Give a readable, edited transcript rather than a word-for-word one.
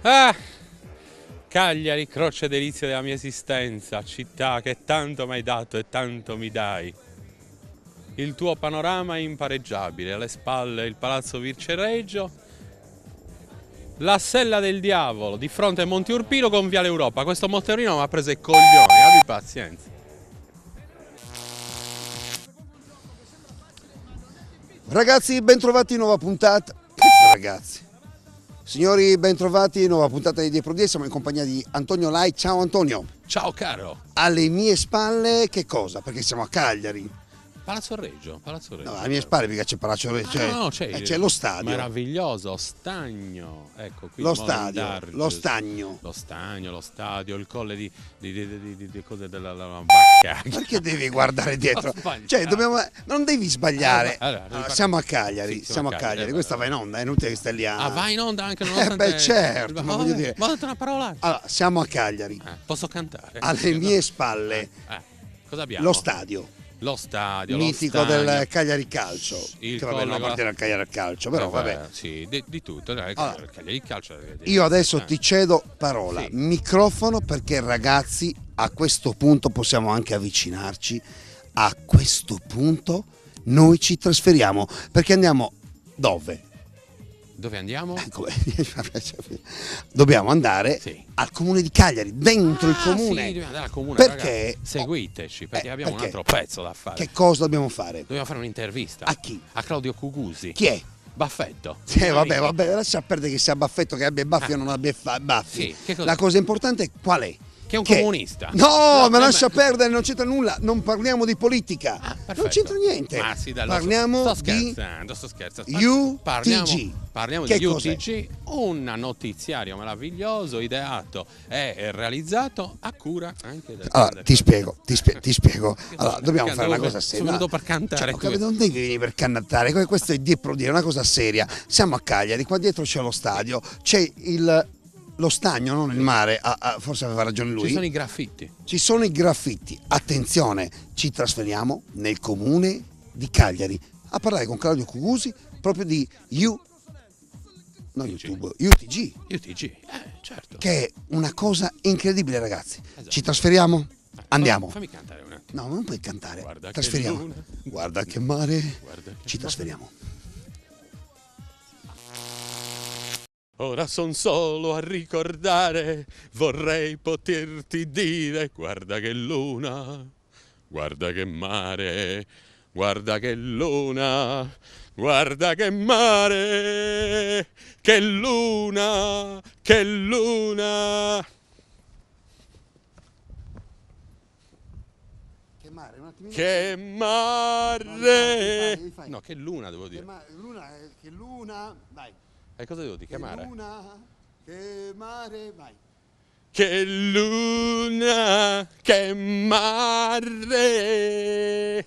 Ah, Cagliari, croce delizia della mia esistenza, città che tanto mi hai dato e tanto mi dai. Il tuo panorama è impareggiabile, alle spalle il palazzo Vircereggio, la sella del diavolo, di fronte a Monte Urpino con Viale Europa. Questo motorino mi ha preso i coglioni, abbi pazienza. Ragazzi, bentrovati in nuova puntata. Ragazzi, signori, bentrovati in nuova puntata di Dietro Di. Siamo in compagnia di Antonio Lai. Ciao Antonio. Ciao caro. Alle mie spalle che cosa? Perché siamo a Cagliari. Palazzo Reggio, Palazzo Reggio. No, alle mie spalle perché c'è Palazzo Reggio. No, C'è lo stadio. Meraviglioso, stagno. Ecco, qui Lo stadio, lo stagno. Lo stagno, lo stadio, il colle di cose della vacca. Perché devi guardare dietro? Ho sbagliato. Cioè, non devi sbagliare. Allora, Siamo a Cagliari, sì, siamo a Cagliari. Questa va in onda, è inutile che stai lì a... Ah, vai in onda anche beh, certo, ma voglio dire... Ma ho detto una parola. Allora, siamo a Cagliari. Posso cantare? Alle mie spalle Cosa abbiamo? lo stadio. Lo stadio, mitico lo stagno, del Cagliari Calcio. il Che vabbè, non colle appartiene al Cagliari Calcio, però vabbè. Sì, di tutto. Dai, Allora, il calcio. Io adesso ti cedo parola, Sì. microfono, perché ragazzi a questo punto possiamo anche avvicinarci. A questo punto noi ci trasferiamo perché andiamo dove? Dove andiamo? Come- Dobbiamo andare Sì. al comune di Cagliari, dentro il comune. Sì, dobbiamo andare al comune, Perché? ragazzi. Seguiteci, perché abbiamo perché? un altro pezzo da fare. Che cosa dobbiamo fare? Dobbiamo fare un'intervista. A chi? A Claudio Cugusi. Chi è? Baffetto. Vabbè, lascia perdere che sia Baffetto, che abbia baffi o non abbia baffi. Sì, che cosa- La cosa importante qual è? Che è un comunista. No, ma ma- lascia perdere, non c'entra nulla, non parliamo di politica, Perfetto. non c'entra niente. Ma sì, dai, Parliamo sto di scherzando, sto scherzando. UTG. Parliamo Che di cos'è? UTG, un notiziario meraviglioso, ideato e realizzato a cura anche del... Allora, ti spiego. Allora, dobbiamo fare una cosa Sono seria. venuto per cantare. Non devi venire per cannatare, questo è Dietro Di, è una cosa seria. Siamo a Cagliari, qua dietro c'è lo stadio, c'è lo stagno, non il mare, forse aveva ragione lui. Ci sono i graffiti. Ci sono i graffiti. Attenzione, ci trasferiamo nel comune di Cagliari a parlare con Claudio Cugusi proprio di YouTube, UTG, UTG, certo. che è una cosa incredibile, ragazzi. Ci trasferiamo? Andiamo. Fammi cantare un attimo. No, non puoi cantare. Guarda che Trasferiamo. luna. Guarda che mare. Guarda che Ci trasferiamo. Ora son solo a ricordare, vorrei poterti dire, guarda che luna, guarda che mare, guarda che luna, guarda che mare, che luna, che luna. Che mare, un attimino. Che mare. No, che luna devo dire. Che luna, vai. E cosa devo dire? Che mare? Luna, che mare, vai. Che luna, che mare.